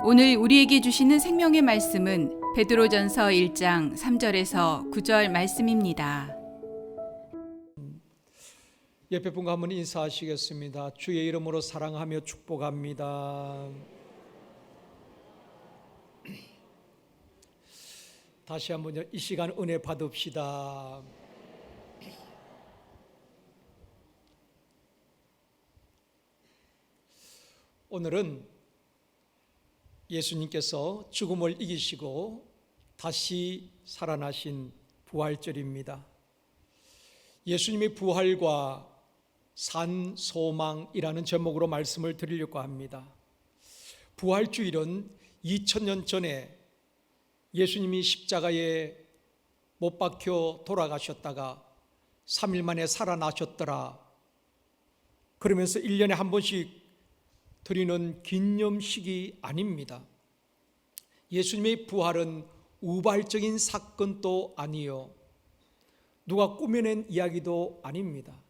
오늘 우리에게 주시는 생명의 말씀은 베드로전서 1장 3절에서 9절 말씀입니다. 옆에 분과 한번 인사하시겠습니다. 주의 이름으로 사랑하며 축복합니다. 다시 한번 이 시간 은혜 받읍시다. 오늘은 예수님께서 죽음을 이기시고 다시 살아나신 부활절입니다. 예수님의 부활과 산 소망이라는 제목으로 말씀을 드리려고 합니다. 부활주일은 2000년 전에 예수님이 십자가에 못 박혀 돌아가셨다가 3일 만에 살아나셨더라, 그러면서 1년에 한 번씩 드리는 기념식이 아닙니다. 예수님의 부활은 우발적인 사건도 아니요, 누가 꾸며낸 이야기도 아닙니다.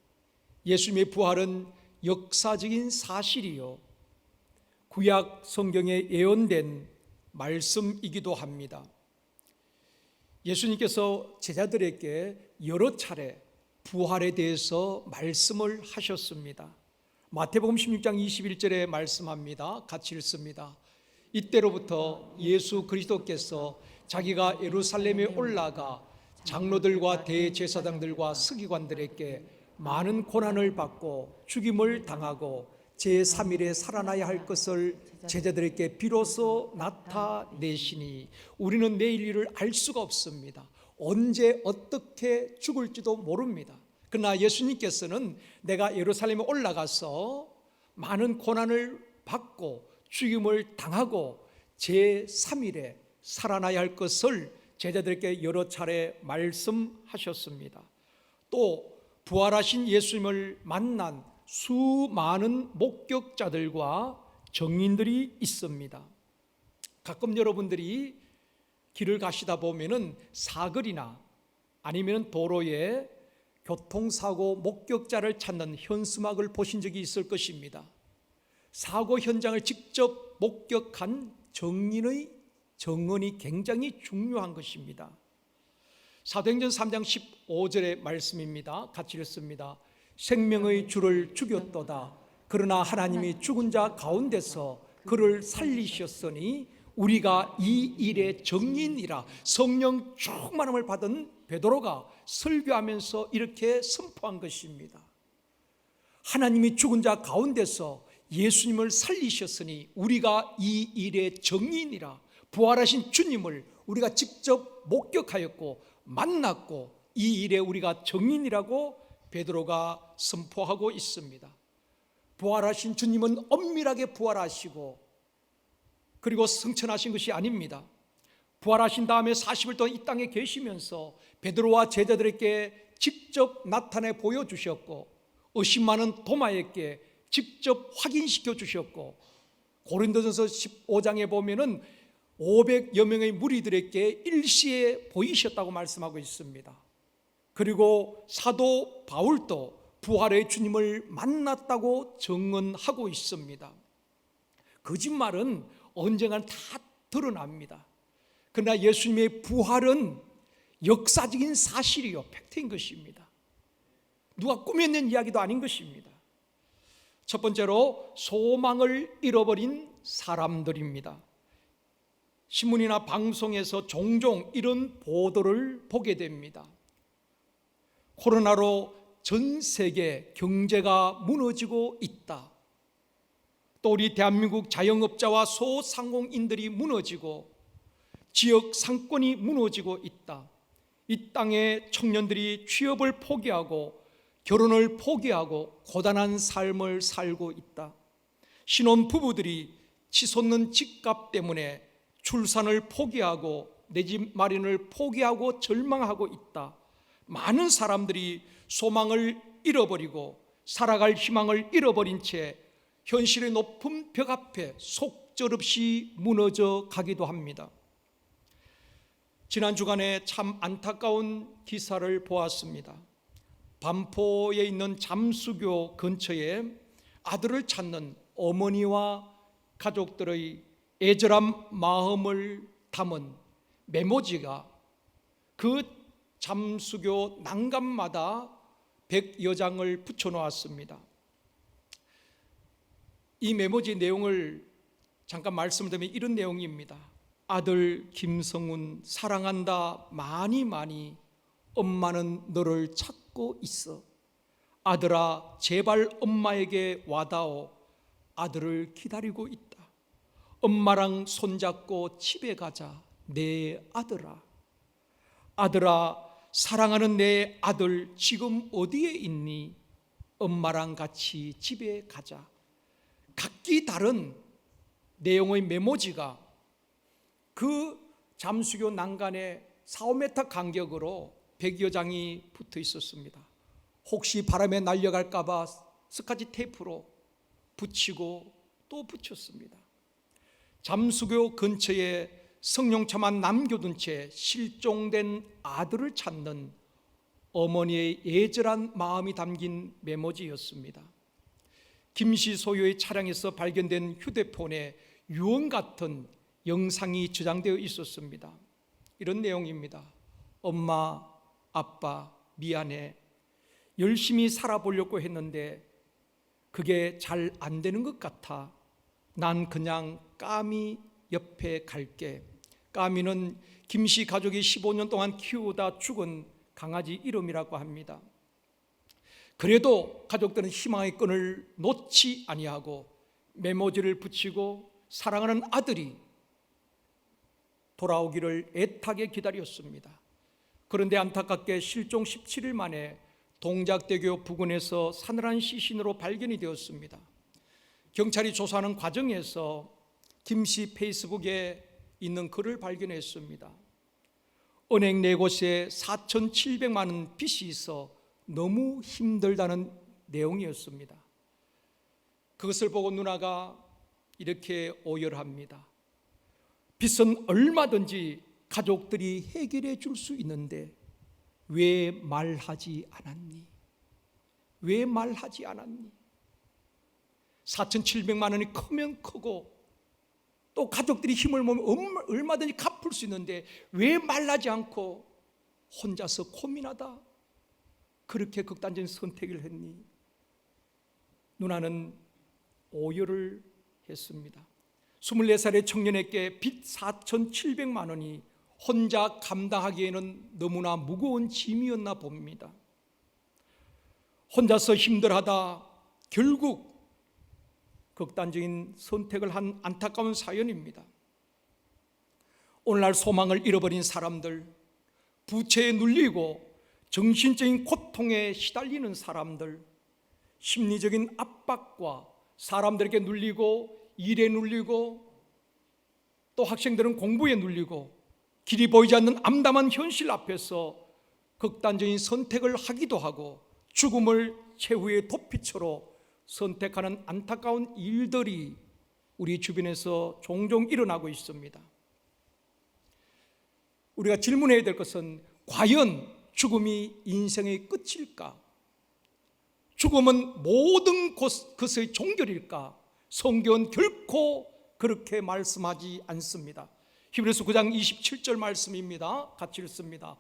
예수님의 부활은 역사적인 사실이요, 구약 성경에 예언된 말씀이기도 합니다. 예수님께서 제자들에게 여러 차례 부활에 대해서 말씀을 하셨습니다. 마태복음 16장 21절에 말씀합니다. 같이 읽습니다. 이때로부터 예수 그리스도께서 자기가 예루살렘에 올라가 장로들과 대제사장들과 서기관들에게 많은 고난을 받고 죽임을 당하고 제3일에 살아나야 할 것을 제자들에게 비로소 나타내시니 우리는 내일 일을 알 수가 없습니다. 언제 어떻게 죽을지도 모릅니다. 그러나 예수님께서는 내가 예루살렘에 올라가서 많은 고난을 받고 죽임을 당하고 제3일에 살아나야 할 것을 제자들에게 여러 차례 말씀하셨습니다. 또 부활하신 예수님을 만난 수많은 목격자들과 증인들이 있습니다. 가끔 여러분들이 길을 가시다 보면은 사거리나 아니면 도로에 교통사고 목격자를 찾는 현수막을 보신 적이 있을 것입니다. 사고 현장을 직접 목격한 증인의 증언이 굉장히 중요한 것입니다. 사도행전 3장 15절의 말씀입니다. 같이 읽습니다. 생명의 주를 죽였도다. 그러나 하나님이 죽은 자 가운데서 그를 살리셨으니 우리가 이 일의 증인이라. 성령 충만함을 받은 베드로가 설교하면서 이렇게 선포한 것입니다. 하나님이 죽은 자 가운데서 예수님을 살리셨으니 우리가 이 일의 증인이라. 부활하신 주님을 우리가 직접 목격하였고 만났고 이 일에 우리가 증인이라고 베드로가 선포하고 있습니다. 부활하신 주님은 엄밀하게 부활하시고 그리고 승천하신 것이 아닙니다. 부활하신 다음에 40일 동안 이 땅에 계시면서 베드로와 제자들에게 직접 나타내 보여주셨고 의심 많은 도마에게 직접 확인시켜 주셨고 고린도전서 15장에 보면은 500여 명의 무리들에게 일시에 보이셨다고 말씀하고 있습니다. 그리고 사도 바울도 부활의 주님을 만났다고 증언하고 있습니다. 거짓말은 언젠간 다 드러납니다. 그러나 예수님의 부활은 역사적인 사실이요, 팩트인 것입니다. 누가 꾸며낸 이야기도 아닌 것입니다. 첫 번째로 소망을 잃어버린 사람들입니다. 신문이나 방송에서 종종 이런 보도를 보게 됩니다. 코로나로 전 세계 경제가 무너지고 있다. 또 우리 대한민국 자영업자와 소상공인들이 무너지고 지역 상권이 무너지고 있다. 이 땅의 청년들이 취업을 포기하고 결혼을 포기하고 고단한 삶을 살고 있다. 신혼부부들이 치솟는 집값 때문에 출산을 포기하고 내 집 마련을 포기하고 절망하고 있다. 많은 사람들이 소망을 잃어버리고 살아갈 희망을 잃어버린 채 현실의 높은 벽 앞에 속절없이 무너져 가기도 합니다. 지난 주간에 참 안타까운 기사를 보았습니다. 반포에 있는 잠수교 근처에 아들을 찾는 어머니와 가족들의 애절한 마음을 담은 메모지가 그 잠수교 난간마다 100여 장을 붙여놓았습니다. 이 메모지 내용을 잠깐 말씀드리면 이런 내용입니다. 아들 김성훈 사랑한다 많이 많이, 엄마는 너를 찾고 있어. 아들아 제발 엄마에게 와다오. 아들을 기다리고 있다. 엄마랑 손잡고 집에 가자 내 아들아. 아들아 사랑하는 내 아들 지금 어디에 있니? 엄마랑 같이 집에 가자. 각기 다른 내용의 메모지가 그 잠수교 난간에 4, 5m 간격으로 100여 장이 붙어 있었습니다. 혹시 바람에 날려갈까 봐 스카치 테이프로 붙이고 또 붙였습니다. 잠수교 근처에 성령차만 남겨둔 채 실종된 아들을 찾는 어머니의 애절한 마음이 담긴 메모지였습니다. 김씨 소유의 차량에서 발견된 휴대폰에 유언 같은 영상이 저장되어 있었습니다. 이런 내용입니다. 엄마, 아빠 미안해. 열심히 살아보려고 했는데 그게 잘 안 되는 것 같아. 난 그냥 까미 옆에 갈게. 까미는 김씨 가족이 15년 동안 키우다 죽은 강아지 이름이라고 합니다. 그래도 가족들은 희망의 끈을 놓지 아니하고 메모지를 붙이고 사랑하는 아들이 돌아오기를 애타게 기다렸습니다. 그런데 안타깝게 실종 17일 만에 동작대교 부근에서 사늘한 시신으로 발견이 되었습니다. 경찰이 조사하는 과정에서 김씨 페이스북에 있는 글을 발견했습니다. 은행 네 곳에 4,700만 원 빚이 있어 너무 힘들다는 내용이었습니다. 그것을 보고 누나가 이렇게 오열합니다. 빚은 얼마든지 가족들이 해결해 줄 수 있는데 왜 말하지 않았니? 왜 말하지 않았니? 4,700만 원이 크면 크고 또 가족들이 힘을 모으면 얼마든지 갚을 수 있는데 왜 말하지 않고 혼자서 고민하다 그렇게 극단적인 선택을 했니? 누나는 오열을 했습니다. 24살의 청년에게 빚 4,700만 원이 혼자 감당하기에는 너무나 무거운 짐이었나 봅니다. 혼자서 힘들어하다 결국 극단적인 선택을 한 안타까운 사연입니다. 오늘날 소망을 잃어버린 사람들, 부채에 눌리고 정신적인 고통에 시달리는 사람들, 심리적인 압박과 사람들에게 눌리고 일에 눌리고 또 학생들은 공부에 눌리고 길이 보이지 않는 암담한 현실 앞에서 극단적인 선택을 하기도 하고 죽음을 최후의 도피처로 선택하는 안타까운 일들이 우리 주변에서 종종 일어나고 있습니다. 우리가 질문해야 될 것은 과연 죽음이 인생의 끝일까? 죽음은 모든 것의 종결일까? 성경은 결코 그렇게 말씀하지 않습니다. 히브리서 9장 27절 말씀입니다. 같이 읽습니다.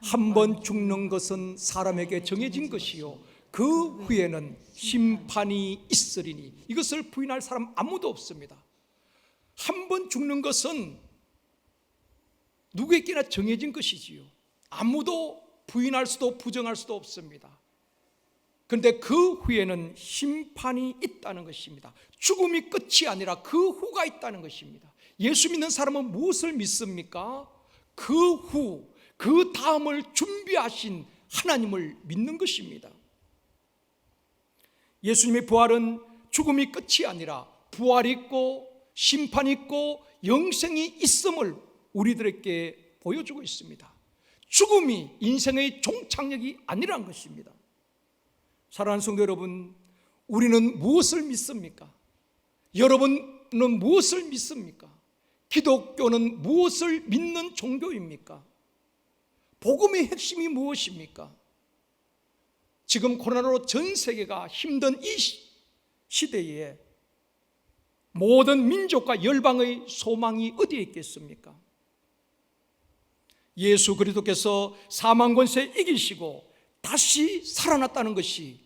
한 번 죽는 것은 사람에게 정해진 것이요 그 후에는 심판이 있으리니. 이것을 부인할 사람 아무도 없습니다. 한 번 죽는 것은 누구에게나 정해진 것이지요. 아무도 부인할 수도 부정할 수도 없습니다. 그런데 그 후에는 심판이 있다는 것입니다. 죽음이 끝이 아니라 그 후가 있다는 것입니다. 예수 믿는 사람은 무엇을 믿습니까? 그 후, 그 다음을 준비하신 하나님을 믿는 것입니다. 예수님의 부활은 죽음이 끝이 아니라 부활이 있고 심판이 있고 영생이 있음을 우리들에게 보여주고 있습니다. 죽음이 인생의 종착역이 아니라는 것입니다. 사랑하는 성도 여러분, 우리는 무엇을 믿습니까? 여러분은 무엇을 믿습니까? 기독교는 무엇을 믿는 종교입니까? 복음의 핵심이 무엇입니까? 지금 코로나로 전 세계가 힘든 이 시대에 모든 민족과 열방의 소망이 어디에 있겠습니까? 예수 그리스도께서 사망 권세 이기시고 다시 살아났다는 것이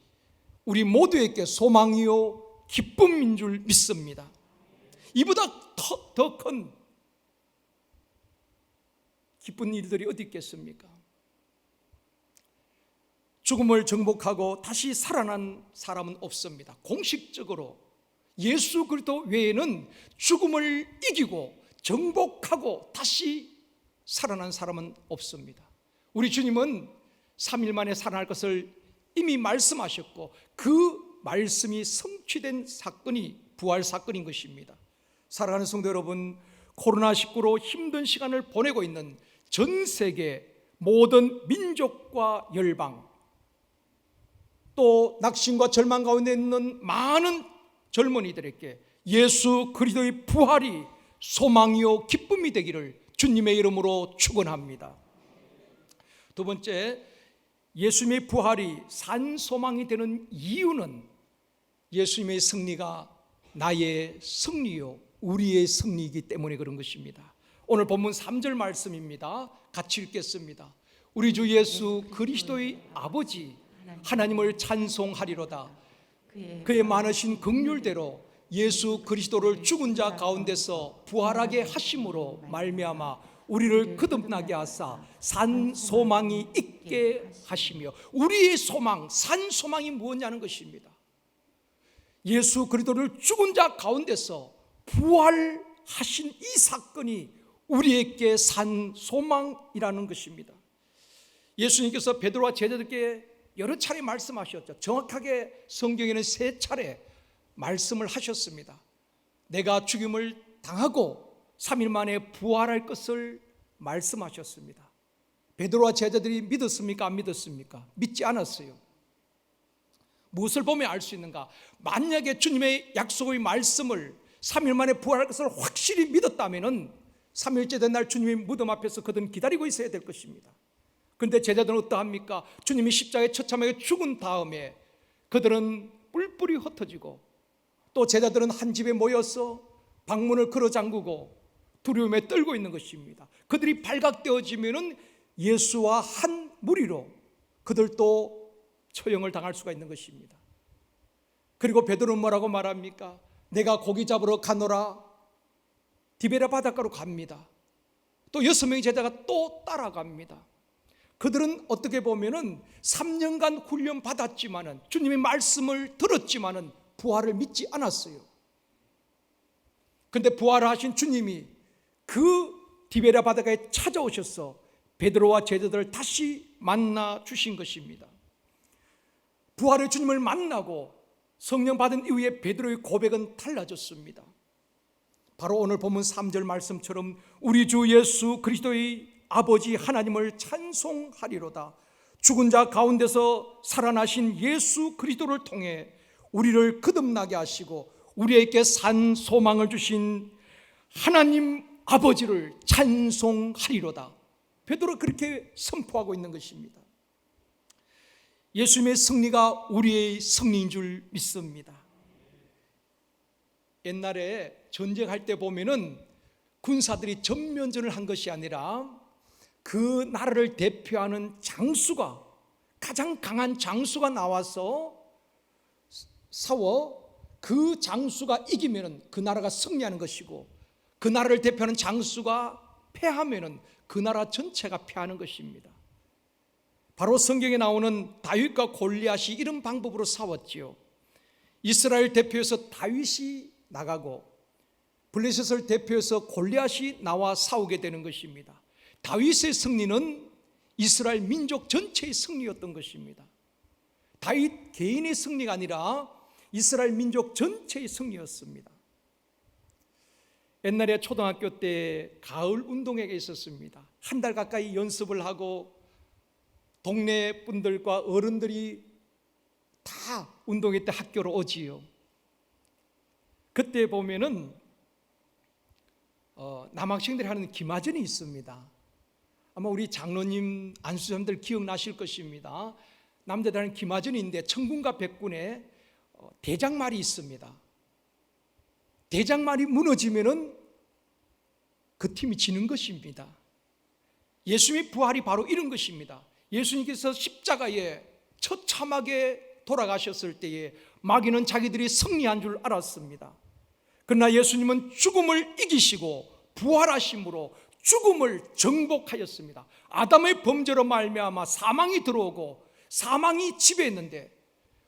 우리 모두에게 소망이요 기쁨인 줄 믿습니다. 이보다 더 큰 기쁜 일들이 어디 있겠습니까? 죽음을 정복하고 다시 살아난 사람은 없습니다. 공식적으로 예수 그리스도 외에는 죽음을 이기고 정복하고 다시 살아난 사람은 없습니다. 우리 주님은 3일 만에 살아날 것을 이미 말씀하셨고 그 말씀이 성취된 사건이 부활 사건인 것입니다. 사랑하는 성도 여러분, 코로나19로 힘든 시간을 보내고 있는 전 세계 모든 민족과 열방, 또 낙심과 절망 가운데 있는 많은 젊은이들에게 예수 그리스도의 부활이 소망이요 기쁨이 되기를 주님의 이름으로 축원합니다. 두 번째, 예수님의 부활이 산 소망이 되는 이유는 예수님의 승리가 나의 승리요 우리의 승리이기 때문에 그런 것입니다. 오늘 본문 3절 말씀입니다. 같이 읽겠습니다. 우리 주 예수 그리스도의 아버지 하나님을 찬송하리로다. 그의 많으신 긍휼대로 예수 그리스도를 죽은 자 가운데서 부활하게 하심으로 말미암아 우리를 거듭나게 하사 산 소망이 있게 하시며, 우리의 소망, 산 소망이 무엇냐는 것입니다. 예수 그리스도를 죽은 자 가운데서 부활하신 이 사건이 우리에게 산 소망이라는 것입니다. 예수님께서 베드로와 제자들께 여러 차례 말씀하셨죠. 정확하게 성경에는 3차례 말씀을 하셨습니다. 내가 죽임을 당하고 3일 만에 부활할 것을 말씀하셨습니다. 베드로와 제자들이 믿었습니까? 안 믿었습니까? 믿지 않았어요. 무엇을 보면 알 수 있는가? 만약에 주님의 약속의 말씀을 3일 만에 부활할 것을 확실히 믿었다면 3일째 된 날 주님의 무덤 앞에서 그들은 기다리고 있어야 될 것입니다. 그런데 제자들은 어떠합니까? 주님이 십자가에 처참하게 죽은 다음에 그들은 뿔뿔이 흩어지고, 또 제자들은 한 집에 모여서 방문을 걸어 잠그고 두려움에 떨고 있는 것입니다. 그들이 발각되어지면 예수와 한 무리로 그들도 처형을 당할 수가 있는 것입니다. 그리고 베드로는 뭐라고 말합니까? 내가 고기 잡으러 가노라. 디베랴 바닷가로 갑니다. 또 6명의 제자가 또 따라갑니다. 그들은 어떻게 보면은 3년간 훈련 받았지만은, 주님의 말씀을 들었지만은 부활을 믿지 않았어요. 그런데 부활하신 주님이 그 디베랴 바닷가에 찾아오셔서 베드로와 제자들을 다시 만나 주신 것입니다. 부활의 주님을 만나고 성령 받은 이후에 베드로의 고백은 달라졌습니다. 바로 오늘 본문 3절 말씀처럼 우리 주 예수 그리스도의 아버지 하나님을 찬송하리로다. 죽은 자 가운데서 살아나신 예수 그리스도를 통해 우리를 거듭나게 하시고 우리에게 산 소망을 주신 하나님 아버지를 찬송하리로다. 베드로가 그렇게 선포하고 있는 것입니다. 예수님의 승리가 우리의 승리인 줄 믿습니다. 옛날에 전쟁할 때 보면은 군사들이 전면전을 한 것이 아니라 그 나라를 대표하는 장수가, 가장 강한 장수가 나와서 싸워 그 장수가 이기면은 그 나라가 승리하는 것이고, 그 나라를 대표하는 장수가 패하면은 그 나라 전체가 패하는 것입니다. 바로 성경에 나오는 다윗과 골리앗이 이런 방법으로 싸웠지요. 이스라엘 대표에서 다윗이 나가고 블레셋을 대표해서 골리앗이 나와 싸우게 되는 것입니다. 다윗의 승리는 이스라엘 민족 전체의 승리였던 것입니다. 다윗 개인의 승리가 아니라 이스라엘 민족 전체의 승리였습니다. 옛날에 초등학교 때 가을 운동회가 있었습니다. 한 달 가까이 연습을 하고 동네 분들과 어른들이 다 운동회 때 학교로 오지요. 그때 보면은 남학생들이 하는 기마전이 있습니다. 아마 우리 장로님, 안수자님들 기억나실 것입니다. 남자들 하는 기마전인데 천군과 백군에 대장말이 있습니다. 대장말이 무너지면은 그 팀이 지는 것입니다. 예수님의 부활이 바로 이런 것입니다. 예수님께서 십자가에 처참하게 돌아가셨을 때에 마귀는 자기들이 승리한 줄 알았습니다. 그러나 예수님은 죽음을 이기시고 부활하심으로 죽음을 정복하였습니다. 아담의 범죄로 말미암아 사망이 들어오고 사망이 지배했는데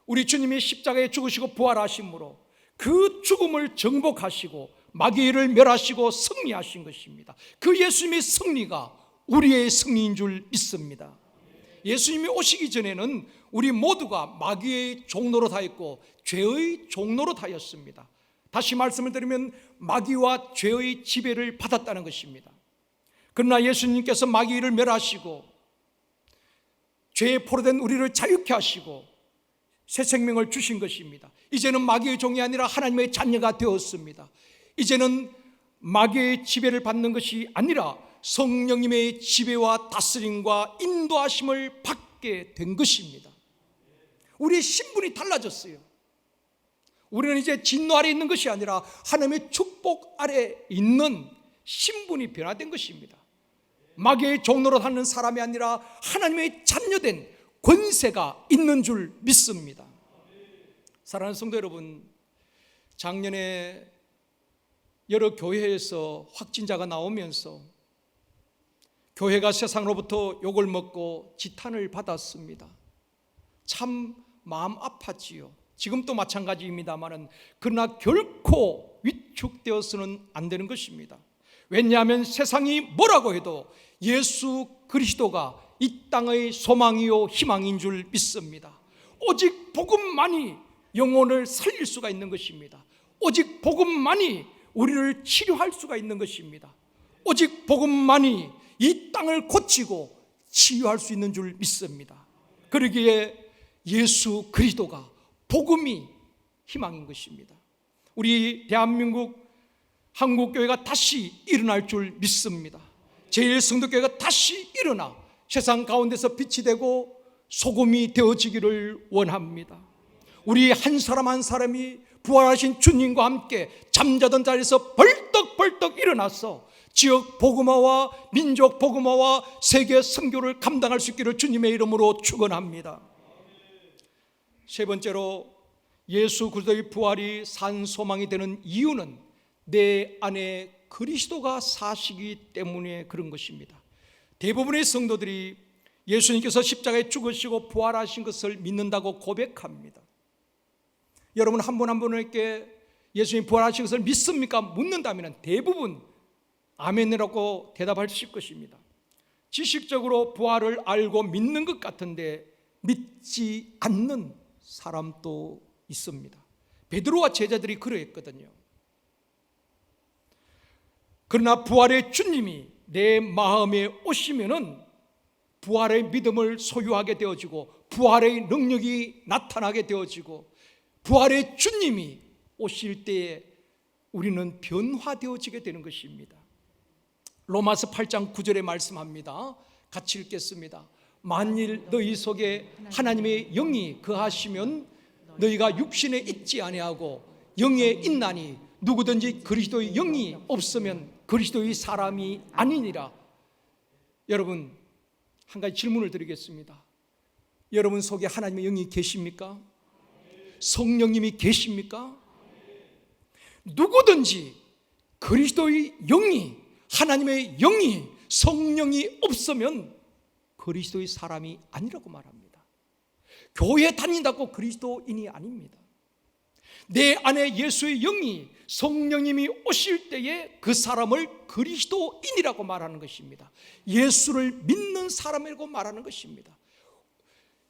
우리 주님이 십자가에 죽으시고 부활하심으로 그 죽음을 정복하시고 마귀를 멸하시고 승리하신 것입니다. 그 예수님의 승리가 우리의 승리인 줄 믿습니다. 예수님이 오시기 전에는 우리 모두가 마귀의 종노릇하였고 죄의 종노릇하였습니다. 다시 말씀을 드리면 마귀와 죄의 지배를 받았다는 것입니다. 그러나 예수님께서 마귀를 멸하시고 죄에 포로된 우리를 자유케 하시고 새 생명을 주신 것입니다. 이제는 마귀의 종이 아니라 하나님의 자녀가 되었습니다. 이제는 마귀의 지배를 받는 것이 아니라 성령님의 지배와 다스림과 인도하심을 받게 된 것입니다. 우리의 신분이 달라졌어요. 우리는 이제 진노 아래 있는 것이 아니라 하나님의 축복 아래 있는 신분이 변화된 것입니다. 마귀의 종노릇 하는 사람이 아니라 하나님의 자녀된 권세가 있는 줄 믿습니다. 사랑하는 성도 여러분, 작년에 여러 교회에서 확진자가 나오면서 교회가 세상으로부터 욕을 먹고 지탄을 받았습니다. 참 마음 아팠지요. 지금도 마찬가지입니다만 그러나 결코 위축되어서는 안 되는 것입니다. 왜냐하면 세상이 뭐라고 해도 예수 그리스도가 이 땅의 소망이요 희망인 줄 믿습니다. 오직 복음만이 영혼을 살릴 수가 있는 것입니다. 오직 복음만이 우리를 치료할 수가 있는 것입니다. 오직 복음만이 이 땅을 고치고 치유할 수 있는 줄 믿습니다. 그러기에 예수 그리스도가 복음이 희망인 것입니다. 우리 대한민국 한국교회가 다시 일어날 줄 믿습니다. 제1성도교회가 다시 일어나 세상 가운데서 빛이 되고 소금이 되어지기를 원합니다. 우리 한 사람 한 사람이 부활하신 주님과 함께 잠자던 자리에서 벌떡벌떡 일어나서 지역 복음화와 민족 복음화와 세계 선교를 감당할 수 있기를 주님의 이름으로 축원합니다. 세 번째로 예수 그리스도의 부활이 산 소망이 되는 이유는 내 안에 그리스도가 사시기 때문에 그런 것입니다. 대부분의 성도들이 예수님께서 십자가에 죽으시고 부활하신 것을 믿는다고 고백합니다. 여러분 한 분 한 분에게 예수님 부활하신 것을 믿습니까? 묻는다면 대부분 아멘이라고 대답하실 것입니다. 지식적으로 부활을 알고 믿는 것 같은데 믿지 않는 사람도 있습니다. 베드로와 제자들이 그러했거든요. 그러나 부활의 주님이 내 마음에 오시면은 부활의 믿음을 소유하게 되어지고 부활의 능력이 나타나게 되어지고 부활의 주님이 오실 때에 우리는 변화되어지게 되는 것입니다. 로마서 8장 9절에 말씀합니다. 같이 읽겠습니다. 만일 너희 속에 하나님의 영이 거하시면 너희가 육신에 있지 아니하고 영에 있나니 누구든지 그리스도의 영이 없으면 그리스도의 사람이 아니니라. 여러분 한 가지 질문을 드리겠습니다. 여러분 속에 하나님의 영이 계십니까? 성령님이 계십니까? 누구든지 그리스도의 영이 하나님의 영이 성령이 없으면 그리스도의 사람이 아니라고 말합니다. 교회 다닌다고 그리스도인이 아닙니다. 내 안에 예수의 영이 성령님이 오실 때에 그 사람을 그리스도인이라고 말하는 것입니다. 예수를 믿는 사람이라고 말하는 것입니다.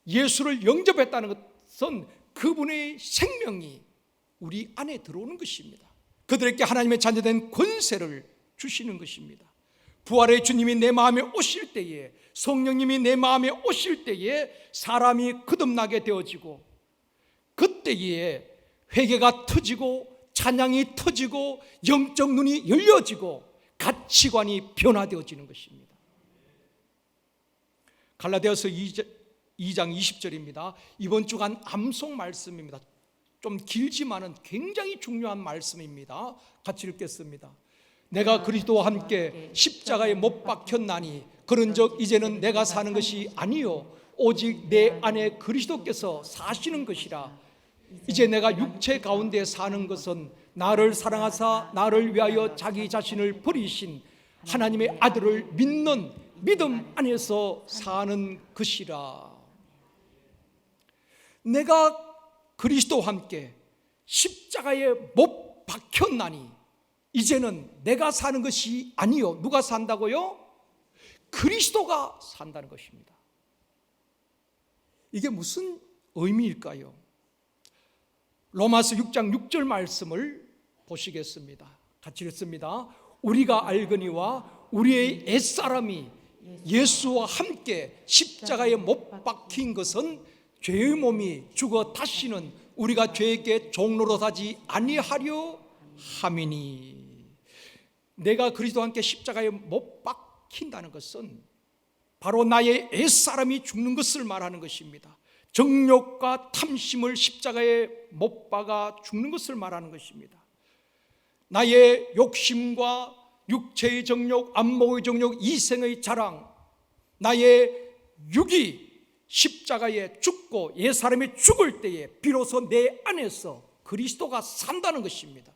예수를 영접했다는 것은 그분의 생명이 우리 안에 들어오는 것입니다. 그들에게 하나님의 자녀된 권세를 주시는 것입니다. 부활의 주님이 내 마음에 오실 때에 성령님이 내 마음에 오실 때에 사람이 거듭나게 되어지고 그때에 회개가 터지고 찬양이 터지고 영적 눈이 열려지고 가치관이 변화되어지는 것입니다. 갈라디아서 2장 20절입니다. 이번 주간 암송 말씀입니다. 좀 길지만은 굉장히 중요한 말씀입니다. 같이 읽겠습니다. 내가 그리스도와 함께 십자가에 못 박혔나니 그런즉 이제는 내가 사는 것이 아니요 오직 내 안에 그리스도께서 사시는 것이라. 이제 내가 육체 가운데 사는 것은 나를 사랑하사 나를 위하여 자기 자신을 버리신 하나님의 아들을 믿는 믿음 안에서 사는 것이라. 내가 그리스도와 함께 십자가에 못 박혔나니 이제는 내가 사는 것이 아니요. 누가 산다고요? 그리스도가 산다는 것입니다. 이게 무슨 의미일까요? 로마서 6장 6절 말씀을 보시겠습니다. 같이 읽습니다. 우리가 알거니와 우리의 옛사람이 예수와 함께 십자가에 못 박힌 것은 죄의 몸이 죽어 다시는 우리가 죄에게 종노릇하지 아니하려 함이니. 내가 그리스도와 함께 십자가에 못 박힌다는 것은 바로 나의 옛사람이 죽는 것을 말하는 것입니다. 정욕과 탐심을 십자가에 못 박아 죽는 것을 말하는 것입니다. 나의 욕심과 육체의 정욕, 안목의 정욕, 이생의 자랑, 나의 육이 십자가에 죽고 옛사람이 죽을 때에 비로소 내 안에서 그리스도가 산다는 것입니다.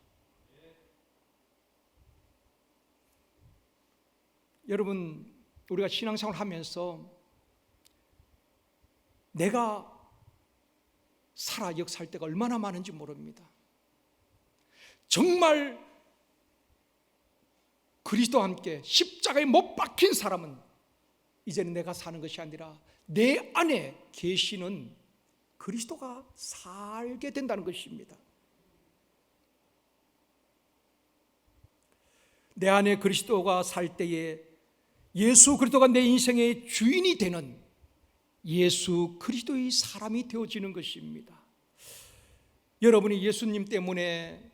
여러분, 우리가 신앙생활 하면서 내가 살아 역사할 때가 얼마나 많은지 모릅니다. 정말 그리스도와 함께 십자가에 못 박힌 사람은 이제는 내가 사는 것이 아니라 내 안에 계시는 그리스도가 살게 된다는 것입니다. 내 안에 그리스도가 살 때에 예수 그리스도가 내 인생의 주인이 되는 예수 그리스도의 사람이 되어지는 것입니다. 여러분이 예수님 때문에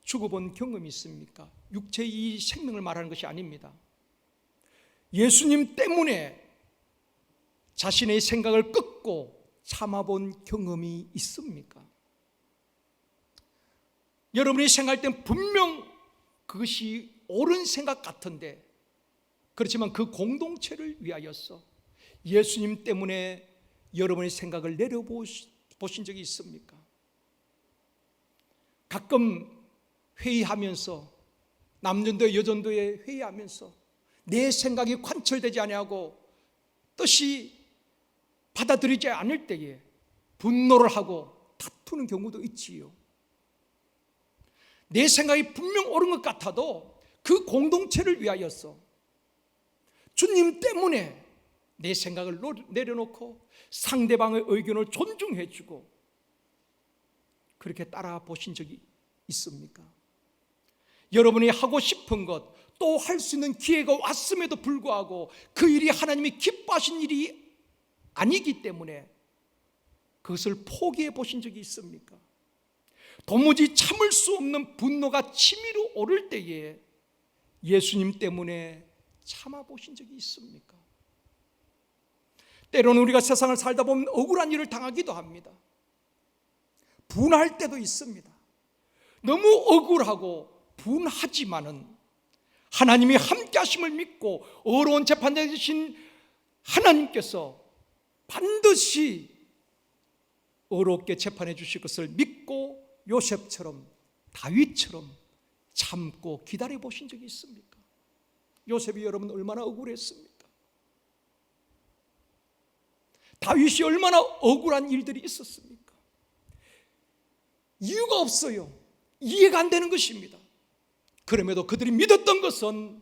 죽어본 경험이 있습니까? 육체의 이 생명을 말하는 것이 아닙니다. 예수님 때문에 자신의 생각을 끊고 참아본 경험이 있습니까? 여러분이 생각할 땐 분명 그것이 옳은 생각 같은데, 그렇지만 그 공동체를 위하여서 예수님 때문에 여러분의 생각을 내려보신 적이 있습니까? 가끔 회의하면서, 남전도회 여전도회 회의하면서 내 생각이 관철되지 아니하고 뜻이 받아들이지 않을 때에 분노를 하고 다투는 경우도 있지요. 내 생각이 분명 옳은 것 같아도 그 공동체를 위하여서 주님 때문에 내 생각을 내려놓고 상대방의 의견을 존중해주고 그렇게 따라 보신 적이 있습니까? 여러분이 하고 싶은 것, 또 할 수 있는 기회가 왔음에도 불구하고 그 일이 하나님이 기뻐하신 일이 아니기 때문에 그것을 포기해 보신 적이 있습니까? 도무지 참을 수 없는 분노가 치밀어 오를 때에 예수님 때문에 참아 보신 적이 있습니까? 때로는 우리가 세상을 살다 보면 억울한 일을 당하기도 합니다. 분할 때도 있습니다. 너무 억울하고 분하지만은 하나님이 함께 하심을 믿고 어려운 재판장 되신 하나님께서 반드시 어렵게 재판해 주실 것을 믿고 요셉처럼, 다윗처럼 참고 기다려 보신 적이 있습니까? 요셉이 여러분 얼마나 억울했습니까? 다윗이 얼마나 억울한 일들이 있었습니까? 이유가 없어요. 이해가 안 되는 것입니다. 그럼에도 그들이 믿었던 것은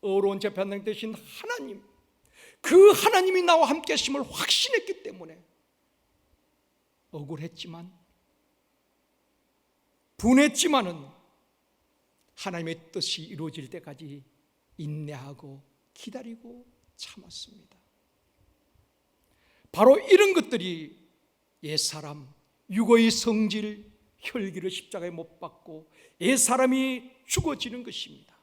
어려운 재판장 되신 하나님, 그 하나님이 나와 함께 하심을 확신했기 때문에 억울했지만, 분했지만은 하나님의 뜻이 이루어질 때까지 인내하고 기다리고 참았습니다. 바로 이런 것들이 옛사람, 육의 성질, 혈기를 십자가에 못 박고 옛사람이 죽어지는 것입니다.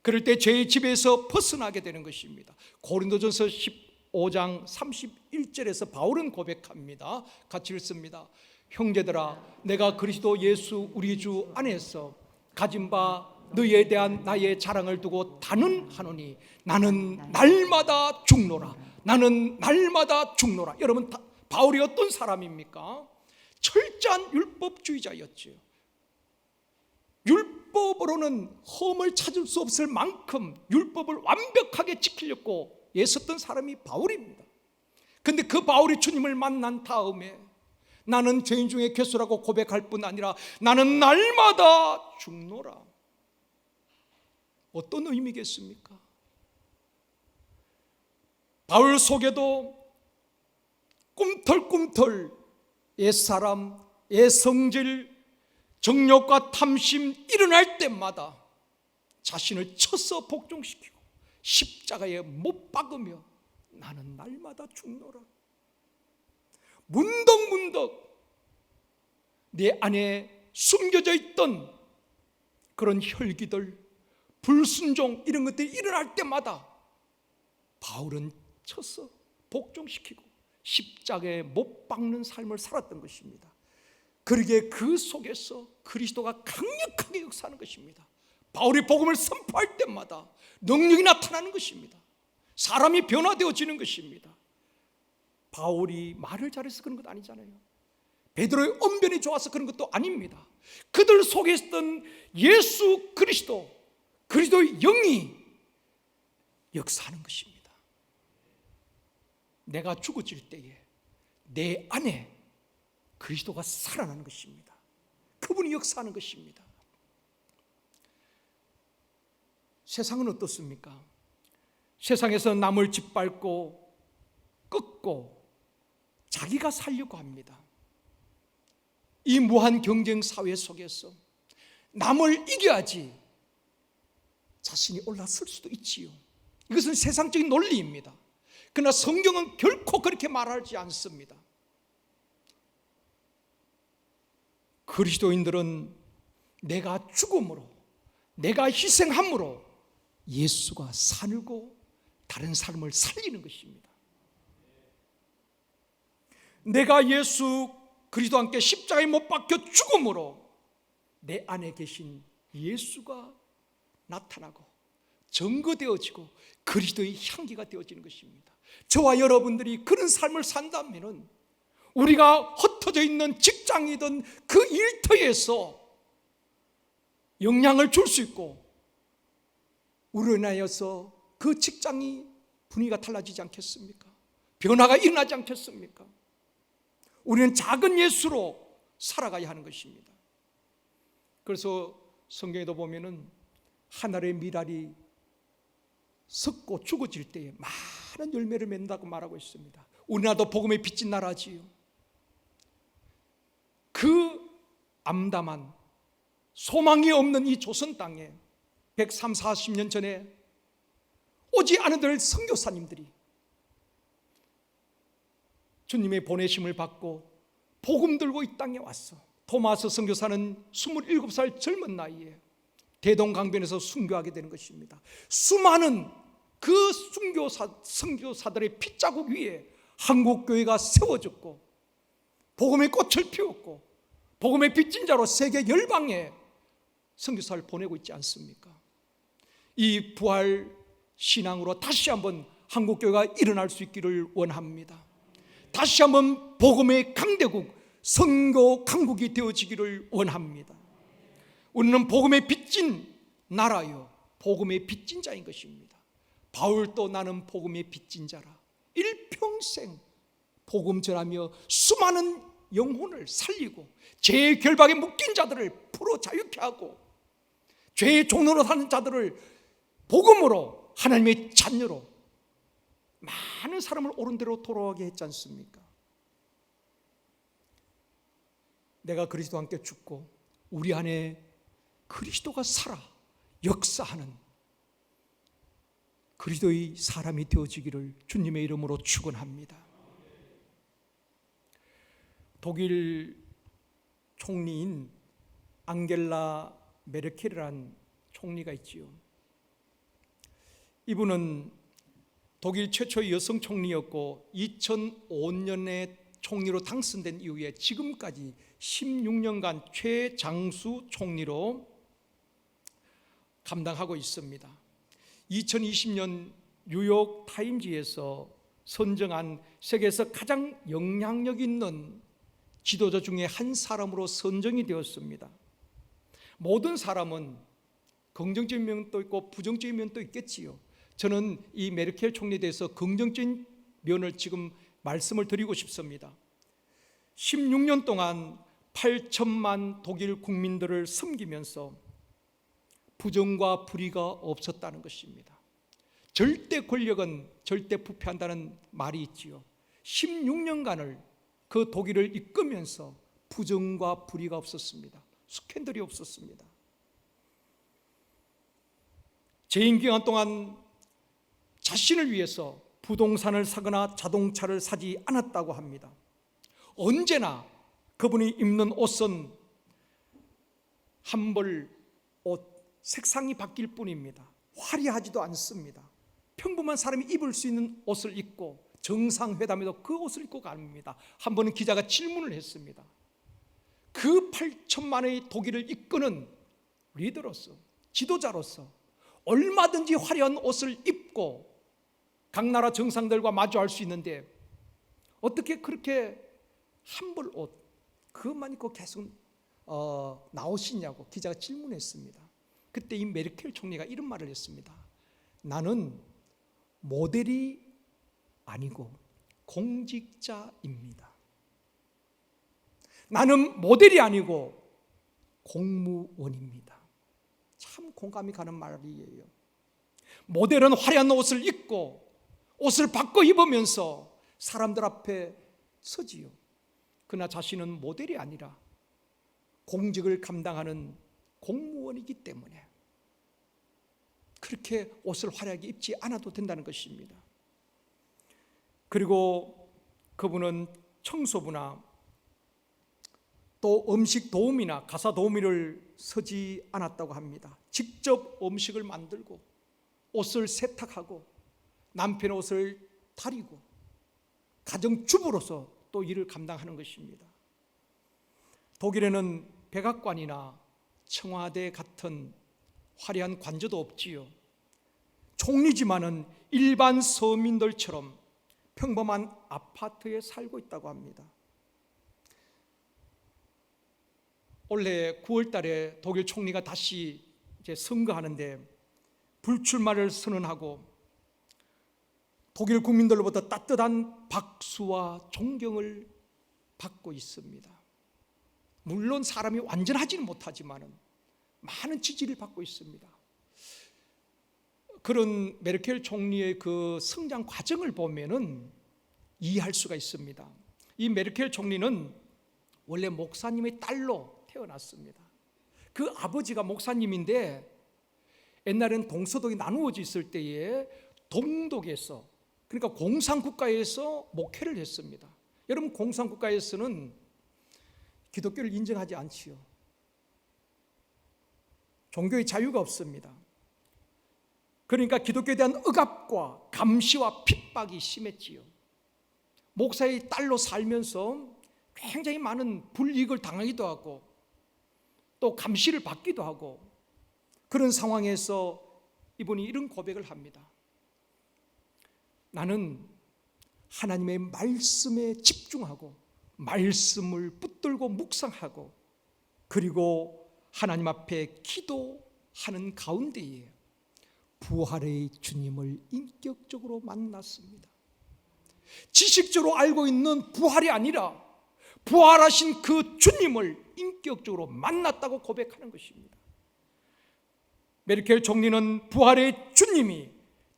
그럴 때 죄의 집에서 벗어나게 되는 것입니다. 고린도전서 15장 31절에서 바울은 고백합니다. 같이 읽습니다. 형제들아, 내가 그리스도 예수 우리 주 안에서 가진 바 너희에 대한 나의 자랑을 두고 단언하노니 나는 날마다 죽노라. 나는 날마다 죽노라. 여러분, 바울이 어떤 사람입니까? 철저한 율법주의자였지요. 율법으로는 흠을 찾을 수 없을 만큼 율법을 완벽하게 지키려고 애썼던 사람이 바울입니다. 근데 그 바울이 주님을 만난 다음에 나는 죄인 중에 괴수라고 고백할 뿐 아니라 나는 날마다 죽노라. 어떤 의미겠습니까? 바울 속에도 꿈틀꿈틀 옛사람, 옛성질, 정욕과 탐심 일어날 때마다 자신을 쳐서 복종시키고 십자가에 못 박으며 나는 날마다 죽노라. 문덕문덕 내 안에 숨겨져 있던 그런 혈기들, 불순종 이런 것들이 일어날 때마다 바울은 쳐서 복종시키고 십자가에 못 박는 삶을 살았던 것입니다. 그러기에 그 속에서 그리스도가 강력하게 역사하는 것입니다. 바울이 복음을 선포할 때마다 능력이 나타나는 것입니다. 사람이 변화되어지는 것입니다. 바울이 말을 잘해서 그런 것 아니잖아요. 베드로의 언변이 좋아서 그런 것도 아닙니다. 그들 속에 있었던 예수 그리스도, 그리스도의 영이 역사하는 것입니다. 내가 죽어질 때에 내 안에 그리스도가 살아나는 것입니다. 그분이 역사하는 것입니다. 세상은 어떻습니까? 세상에서 남을 짓밟고 꺾고 자기가 살려고 합니다. 이 무한 경쟁 사회 속에서 남을 이겨야지 자신이 올라설 수도 있지요. 이것은 세상적인 논리입니다. 그러나 성경은 결코 그렇게 말하지 않습니다. 그리스도인들은 내가 죽음으로, 내가 희생함으로 예수가 살고 다른 사람을 살리는 것입니다. 내가 예수 그리스도와 함께 십자가에 못 박혀 죽음으로 내 안에 계신 예수가 나타나고 증거되어지고 그리스도의 향기가 되어지는 것입니다. 저와 여러분들이 그런 삶을 산다면 우리가 흩어져 있는 직장이든 그 일터에서 영향을 줄 수 있고 우리로 인하여서 그 직장이 분위기가 달라지지 않겠습니까? 변화가 일어나지 않겠습니까? 우리는 작은 예수로 살아가야 하는 것입니다. 그래서 성경에도 보면은 하늘의 미랄이 썩고 죽어질 때에 많은 열매를 맺는다고 말하고 있습니다. 우리나라도 복음의 빚진 나라지요. 그 암담한 소망이 없는 이 조선 땅에 130, 40년 전에 오지 않으들 선교사님들이 주님의 보내심을 받고 복음 들고 이 땅에 왔어. 토마스 선교사는 27살 젊은 나이에 대동강변에서 순교하게 되는 것입니다. 수많은 그 선교사들의 핏자국 위에 한국교회가 세워졌고 복음의 꽃을 피웠고 복음의 빚진 자로 세계 열방에 선교사를 보내고 있지 않습니까? 이 부활 신앙으로 다시 한번 한국교회가 일어날 수 있기를 원합니다. 다시 한번 복음의 강대국, 선교 강국이 되어지기를 원합니다. 우리는 복음의 빚진 나라요, 복음의 빚진 자인 것입니다. 바울도 나는 복음의 빚진 자라. 일평생 복음 전하며 수많은 영혼을 살리고 죄의 결박에 묶인 자들을 풀어 자유케 하고 죄의 종로로 사는 자들을 복음으로 하나님의 자녀로 많은 사람을 옳은 대로 돌아가게 했지 않습니까? 내가 그리스도와 함께 죽고 우리 안에 그리스도가 살아 역사하는 그리스도의 사람이 되어지기를 주님의 이름으로 축원합니다. 독일 총리인 앙겔라 메르켈이라는 총리가 있지요. 이분은 독일 최초의 여성 총리였고 2005년에 총리로 당선된 이후에 지금까지 16년간 최장수 총리로 감당하고 있습니다. 2020년 뉴욕 타임즈에서 선정한 세계에서 가장 영향력 있는 지도자 중에 한 사람으로 선정이 되었습니다. 모든 사람은 긍정적인 면도 있고 부정적인 면도 있겠지요. 저는 이 메르켈 총리에 대해서 긍정적인 면을 지금 말씀을 드리고 싶습니다. 16년 동안 8천만 독일 국민들을 섬기면서 부정과 불의가 없었다는 것입니다. 절대 권력은 절대 부패한다는 말이 있지요. 16년간을 그 독일을 이끌면서 부정과 불의가 없었습니다. 스캔들이 없었습니다. 재임 기간 동안 자신을 위해서 부동산을 사거나 자동차를 사지 않았다고 합니다. 언제나 그분이 입는 옷은 한 벌 옷, 색상이 바뀔 뿐입니다. 화려하지도 않습니다. 평범한 사람이 입을 수 있는 옷을 입고 정상회담에도 그 옷을 입고 갑니다. 한 번은 기자가 질문을 했습니다. 그 8천만의 독일을 이끄는 리더로서, 지도자로서 얼마든지 화려한 옷을 입고 각 나라 정상들과 마주할 수 있는데 어떻게 그렇게 한 벌 옷 그것만 입고 계속 나오시냐고 기자가 질문했습니다. 그때 이 메르켈 총리가 이런 말을 했습니다. 나는 모델이 아니고 공직자입니다. 나는 모델이 아니고 공무원입니다. 참 공감이 가는 말이에요. 모델은 화려한 옷을 입고 옷을 바꿔 입으면서 사람들 앞에 서지요. 그러나 자신은 모델이 아니라 공직을 감당하는 공무원이기 때문에 그렇게 옷을 화려하게 입지 않아도 된다는 것입니다. 그리고 그분은 청소부나 또 음식 도우미나 가사 도우미를 서지 않았다고 합니다. 직접 음식을 만들고 옷을 세탁하고 남편의 옷을 다리고 가정주부로서 또 일을 감당하는 것입니다. 독일에는 백악관이나 청와대 같은 화려한 관저도 없지요. 총리지만은 일반 서민들처럼 평범한 아파트에 살고 있다고 합니다. 올해 9월 달에 독일 총리가 다시 이제 선거하는데 불출마를 선언하고 독일 국민들로부터 따뜻한 박수와 존경을 받고 있습니다. 물론 사람이 완전하지는 못하지만 많은 지지를 받고 있습니다. 그런 메르켈 총리의 그 성장 과정을 보면은 이해할 수가 있습니다. 이 메르켈 총리는 원래 목사님의 딸로 태어났습니다. 그 아버지가 목사님인데 옛날에는 동서독이 나누어져 있을 때에 동독에서 그러니까 공산국가에서 목회를 했습니다. 여러분 공산국가에서는 기독교를 인정하지 않지요. 종교의 자유가 없습니다. 그러니까 기독교에 대한 억압과 감시와 핍박이 심했지요. 목사의 딸로 살면서 굉장히 많은 불이익을 당하기도 하고 또 감시를 받기도 하고 그런 상황에서 이분이 이런 고백을 합니다. 나는 하나님의 말씀에 집중하고 말씀을 붙들고 묵상하고 그리고 하나님 앞에 기도하는 가운데에 부활의 주님을 인격적으로 만났습니다. 지식적으로 알고 있는 부활이 아니라 부활하신 그 주님을 인격적으로 만났다고 고백하는 것입니다. 메르켈 총리는 부활의 주님이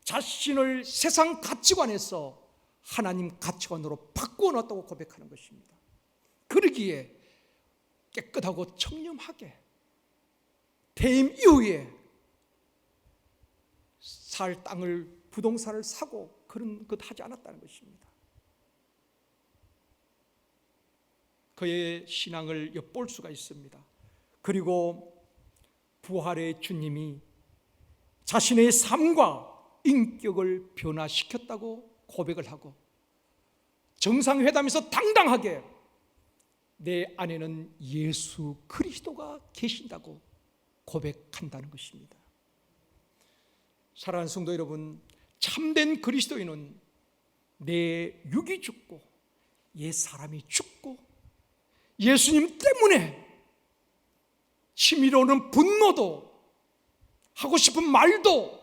자신을 세상 가치관에서 하나님 가치관으로 바꾸어 놨다고 고백하는 것입니다. 그러기에 깨끗하고 청렴하게 퇴임 이후에 살 땅을 부동산을 사고 그런 것 하지 않았다는 것입니다. 그의 신앙을 엿볼 수가 있습니다. 그리고 부활의 주님이 자신의 삶과 인격을 변화시켰다고 고백을 하고 정상회담에서 당당하게 내 안에는 예수 그리스도가 계신다고 고백한다는 것입니다. 사랑하는 성도 여러분, 참된 그리스도인은 내 육이 죽고 옛 사람이 죽고 예수님 때문에 치밀어오는 분노도 하고 싶은 말도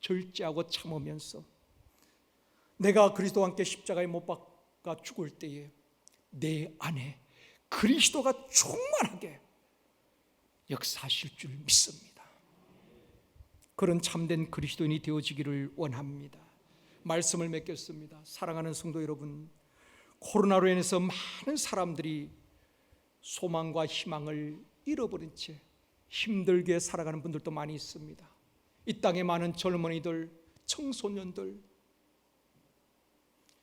절제하고 참으면서 내가 그리스도와 함께 십자가에 못 박아 죽을 때에 내 안에 그리스도가 충만하게 역사하실 줄 믿습니다. 그런 참된 그리스도인이 되어지기를 원합니다. 말씀을 맺겠습니다. 사랑하는 성도 여러분, 코로나로 인해서 많은 사람들이 소망과 희망을 잃어버린 채 힘들게 살아가는 분들도 많이 있습니다. 이 땅에 많은 젊은이들, 청소년들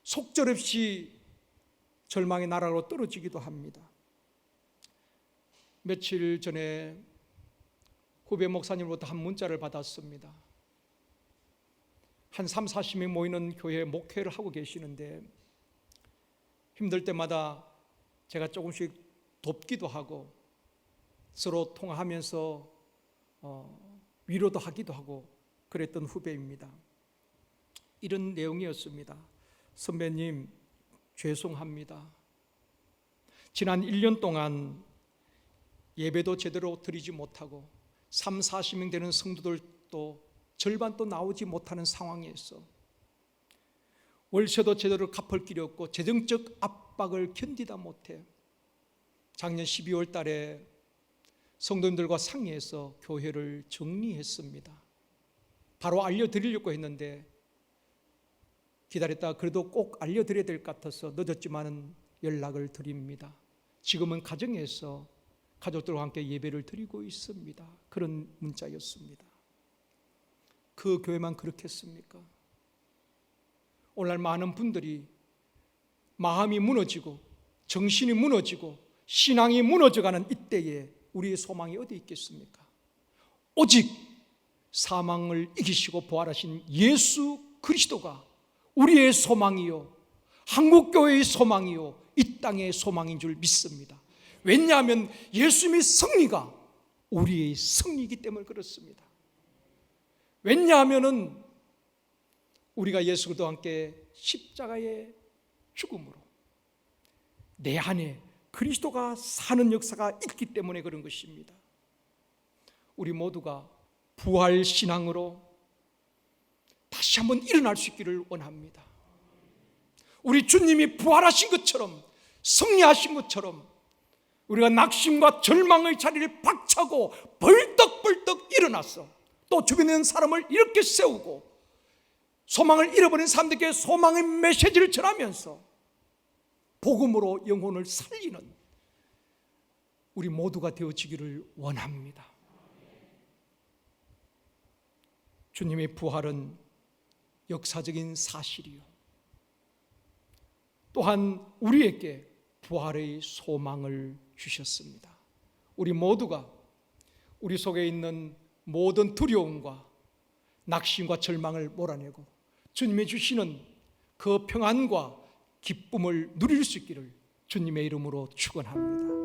속절없이 절망의 나라로 떨어지기도 합니다. 며칠 전에 후배 목사님으로부터 한 문자를 받았습니다. 한 30-40명 모이는 교회에 목회를 하고 계시는데 힘들 때마다 제가 조금씩 돕기도 하고 서로 통화하면서 위로도 하기도 하고 그랬던 후배입니다. 이런 내용이었습니다. 선배님, 죄송합니다. 지난 1년 동안 예배도 제대로 드리지 못하고 30-40명 되는 성도들도 절반도 나오지 못하는 상황에서 월세도 제대로 갚을 길이 없고 재정적 압박을 견디다 못해 작년 12월 달에 성도님들과 상의해서 교회를 정리했습니다. 바로 알려드리려고 했는데 기다렸다가 그래도 꼭 알려드려야 될 것 같아서 늦었지만 연락을 드립니다. 지금은 가정에서 가족들과 함께 예배를 드리고 있습니다. 그런 문자였습니다. 그 교회만 그렇겠습니까? 오늘날 많은 분들이 마음이 무너지고 정신이 무너지고 신앙이 무너져가는 이때에 우리의 소망이 어디 있겠습니까? 오직 사망을 이기시고 부활하신 예수 그리스도가 우리의 소망이요 한국교회의 소망이요 이 땅의 소망인 줄 믿습니다. 왜냐하면 예수님의 승리가 우리의 승리이기 때문에 그렇습니다. 왜냐하면 우리가 예수 그리스도와 함께 십자가의 죽음으로 내 안에 그리스도가 사는 역사가 있기 때문에 그런 것입니다. 우리 모두가 부활 신앙으로 다시 한번 일어날 수 있기를 원합니다. 우리 주님이 부활하신 것처럼 승리하신 것처럼 우리가 낙심과 절망의 자리를 박차고 벌떡벌떡 일어나서 또 주변에 있는 사람을 이렇게 세우고 소망을 잃어버린 사람들에게 소망의 메시지를 전하면서 복음으로 영혼을 살리는 우리 모두가 되어지기를 원합니다. 주님의 부활은 역사적인 사실이요 또한 우리에게 부활의 소망을 주셨습니다. 우리 모두가 우리 속에 있는 모든 두려움과 낙심과 절망을 몰아내고 주님이 주시는 그 평안과 기쁨을 누릴 수 있기를 주님의 이름으로 축원합니다.